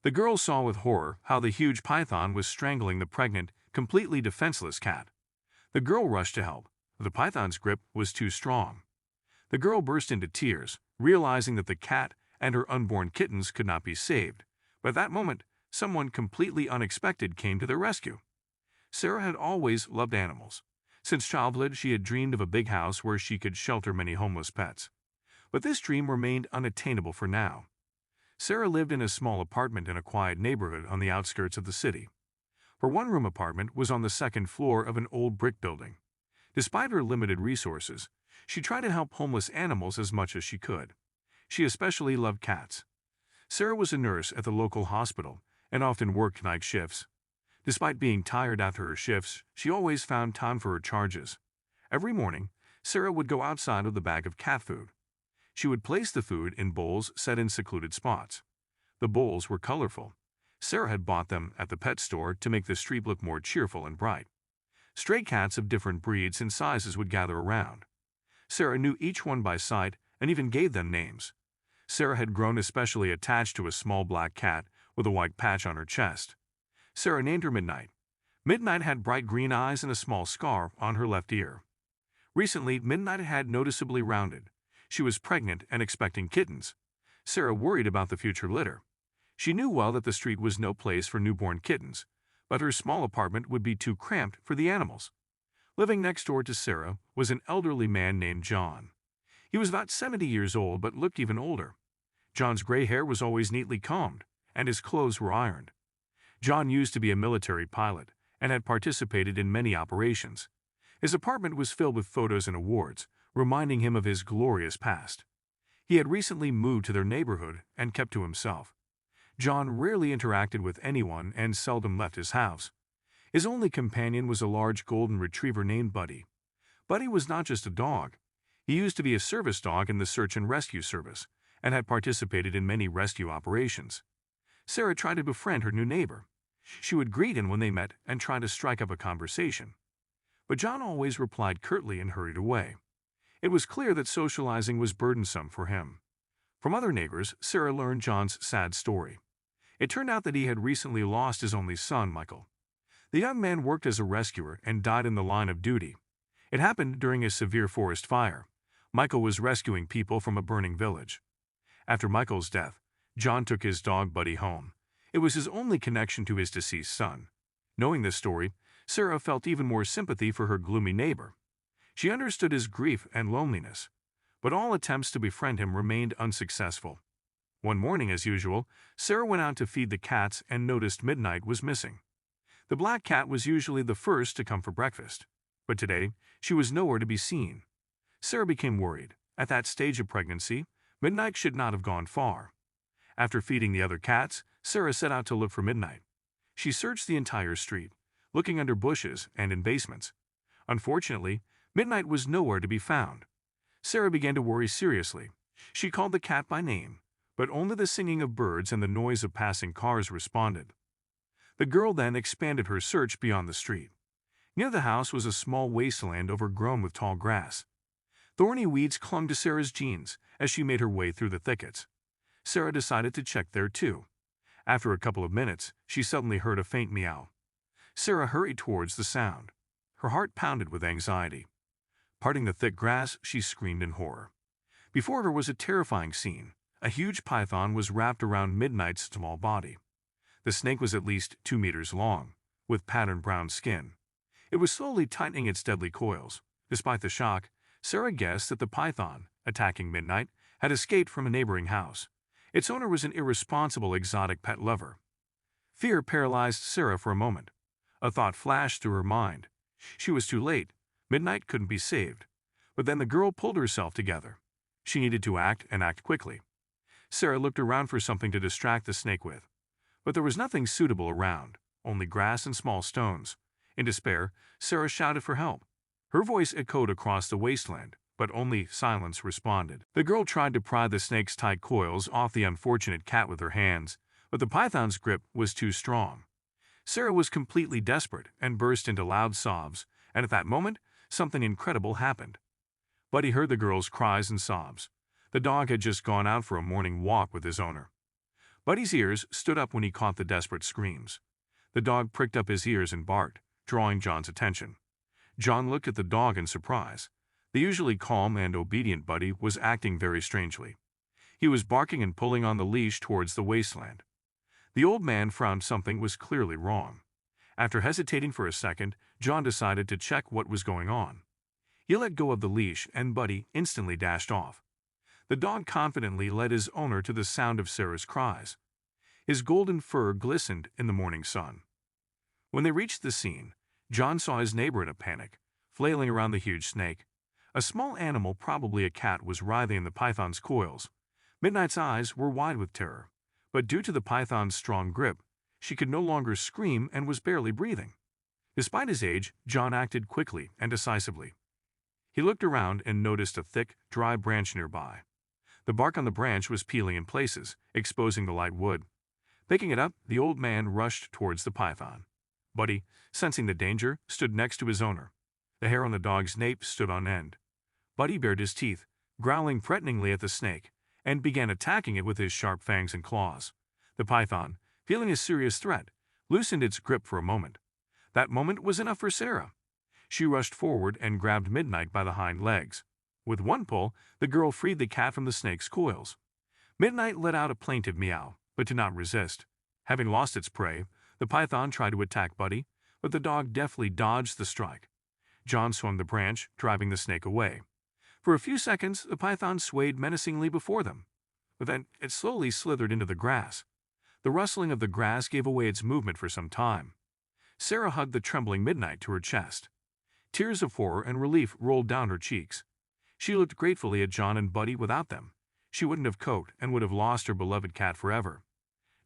The girl saw with horror how the huge python was strangling the pregnant, completely defenseless cat. The girl rushed to help. The python's grip was too strong. The girl burst into tears, realizing that the cat and her unborn kittens could not be saved. But at that moment, someone completely unexpected came to their rescue. Sarah had always loved animals. Since childhood, she had dreamed of a big house where she could shelter many homeless pets. But this dream remained unattainable for now. Sarah lived in a small apartment in a quiet neighborhood on the outskirts of the city. Her one-room apartment was on the second floor of an old brick building. Despite her limited resources, she tried to help homeless animals as much as she could. She especially loved cats. Sarah was a nurse at the local hospital and often worked night shifts. Despite being tired after her shifts, she always found time for her charges. Every morning, Sarah would go outside with a bag of cat food. She would place the food in bowls set in secluded spots. The bowls were colorful. Sarah had bought them at the pet store to make the street look more cheerful and bright. Stray cats of different breeds and sizes would gather around. Sarah knew each one by sight and even gave them names. Sarah had grown especially attached to a small black cat with a white patch on her chest. Sarah named her Midnight. Midnight had bright green eyes and a small scar on her left ear. Recently, Midnight had noticeably rounded. She was pregnant and expecting kittens. Sarah worried about the future litter. She knew well that the street was no place for newborn kittens, but her small apartment would be too cramped for the animals. Living next door to Sarah was an elderly man named John. He was about 70 years old but looked even older. John's gray hair was always neatly combed, and his clothes were ironed. John used to be a military pilot and had participated in many operations. His apartment was filled with photos and awards, reminding him of his glorious past. He had recently moved to their neighborhood and kept to himself. John rarely interacted with anyone and seldom left his house. His only companion was a large golden retriever named Buddy. Buddy was not just a dog. He used to be a service dog in the search and rescue service and had participated in many rescue operations. Sarah tried to befriend her new neighbor. She would greet him when they met and try to strike up a conversation. But John always replied curtly and hurried away. It was clear that socializing was burdensome for him. From other neighbors, Sarah learned John's sad story. It turned out that he had recently lost his only son, Michael. The young man worked as a rescuer and died in the line of duty. It happened during a severe forest fire. Michael was rescuing people from a burning village. After Michael's death, John took his dog Buddy home. It was his only connection to his deceased son. Knowing this story, Sarah felt even more sympathy for her gloomy neighbor. She understood his grief and loneliness, but all attempts to befriend him remained unsuccessful. One morning, as usual, Sarah went out to feed the cats and noticed Midnight was missing. The black cat was usually the first to come for breakfast, but today she was nowhere to be seen. Sarah became worried. At that stage of pregnancy, Midnight should not have gone far. After feeding the other cats, Sarah set out to look for Midnight. She searched the entire street, looking under bushes and in basements. Unfortunately, Midnight was nowhere to be found. Sarah began to worry seriously. She called the cat by name, but only the singing of birds and the noise of passing cars responded. The girl then expanded her search beyond the street. Near the house was a small wasteland overgrown with tall grass. Thorny weeds clung to Sarah's jeans as she made her way through the thickets. Sarah decided to check there too. After a couple of minutes, she suddenly heard a faint meow. Sarah hurried towards the sound. Her heart pounded with anxiety. Parting the thick grass, she screamed in horror. Before her was a terrifying scene. A huge python was wrapped around Midnight's small body. The snake was at least 2 meters long, with patterned brown skin. It was slowly tightening its deadly coils. Despite the shock, Sarah guessed that the python, attacking Midnight, had escaped from a neighboring house. Its owner was an irresponsible exotic pet lover. Fear paralyzed Sarah for a moment. A thought flashed through her mind. She was too late. Midnight couldn't be saved. But then the girl pulled herself together. She needed to act and act quickly. Sarah looked around for something to distract the snake with. But there was nothing suitable around, only grass and small stones. In despair, Sarah shouted for help. Her voice echoed across the wasteland, but only silence responded. The girl tried to pry the snake's tight coils off the unfortunate cat with her hands, but the python's grip was too strong. Sarah was completely desperate and burst into loud sobs, and at that moment, something incredible happened. Buddy heard the girl's cries and sobs. The dog had just gone out for a morning walk with his owner. Buddy's ears stood up when he caught the desperate screams. The dog pricked up his ears and barked, drawing John's attention. John looked at the dog in surprise. The usually calm and obedient Buddy was acting very strangely. He was barking and pulling on the leash towards the wasteland. The old man frowned. Something was clearly wrong. After hesitating for a second, John decided to check what was going on. He let go of the leash and Buddy instantly dashed off. The dog confidently led his owner to the sound of Sarah's cries. His golden fur glistened in the morning sun. When they reached the scene, John saw his neighbor in a panic, flailing around the huge snake. A small animal, probably a cat, was writhing in the python's coils. Midnight's eyes were wide with terror, but due to the python's strong grip, she could no longer scream and was barely breathing. Despite his age, John acted quickly and decisively. He looked around and noticed a thick, dry branch nearby. The bark on the branch was peeling in places, exposing the light wood. Picking it up, the old man rushed towards the python. Buddy, sensing the danger, stood next to his owner. The hair on the dog's nape stood on end. Buddy bared his teeth, growling threateningly at the snake, and began attacking it with his sharp fangs and claws. The python, feeling a serious threat, loosened its grip for a moment. That moment was enough for Sarah. She rushed forward and grabbed Midnight by the hind legs. With one pull, the girl freed the cat from the snake's coils. Midnight let out a plaintive meow, but did not resist. Having lost its prey, the python tried to attack Buddy, but the dog deftly dodged the strike. John swung the branch, driving the snake away. For a few seconds, the python swayed menacingly before them, but then it slowly slithered into the grass. The rustling of the grass gave away its movement for some time. Sarah hugged the trembling Midnight to her chest. Tears of horror and relief rolled down her cheeks. She looked gratefully at John and Buddy. Without them, she wouldn't have coped and would have lost her beloved cat forever.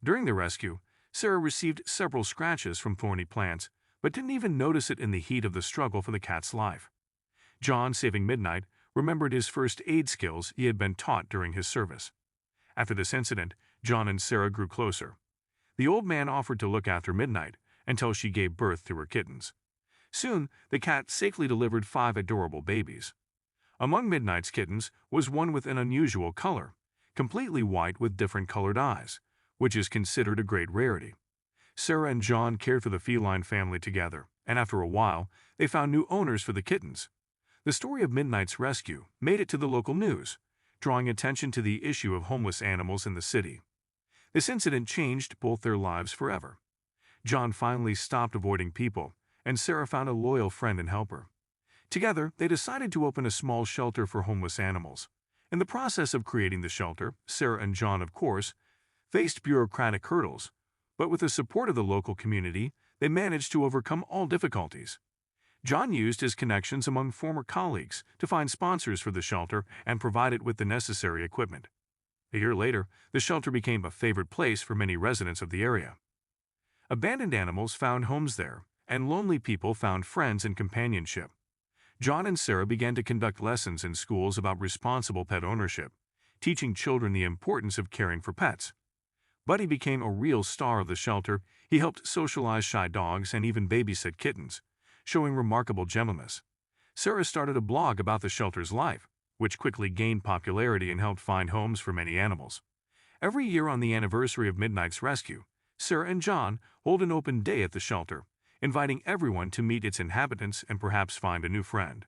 During the rescue, Sarah received several scratches from thorny plants, but didn't even notice it in the heat of the struggle for the cat's life. John, saving Midnight, remembered his first aid skills he had been taught during his service. After this incident, John and Sarah grew closer. The old man offered to look after Midnight until she gave birth to her kittens. Soon, the cat safely delivered 5 adorable babies. Among Midnight's kittens was one with an unusual color, completely white with different colored eyes, which is considered a great rarity. Sarah and John cared for the feline family together, and after a while, they found new owners for the kittens. The story of Midnight's rescue made it to the local news, drawing attention to the issue of homeless animals in the city. This incident changed both their lives forever. John finally stopped avoiding people, and Sarah found a loyal friend and helper. Together, they decided to open a small shelter for homeless animals. In the process of creating the shelter, Sarah and John, of course, faced bureaucratic hurdles, but with the support of the local community, they managed to overcome all difficulties. John used his connections among former colleagues to find sponsors for the shelter and provide it with the necessary equipment. A year later, the shelter became a favorite place for many residents of the area. Abandoned animals found homes there, and lonely people found friends and companionship. John and Sarah began to conduct lessons in schools about responsible pet ownership, teaching children the importance of caring for pets. Buddy became a real star of the shelter. He helped socialize shy dogs and even babysit kittens, showing remarkable gentleness. Sarah started a blog about the shelter's life, which quickly gained popularity and helped find homes for many animals. Every year on the anniversary of Midnight's rescue, Sarah and John hold an open day at the shelter, inviting everyone to meet its inhabitants and perhaps find a new friend.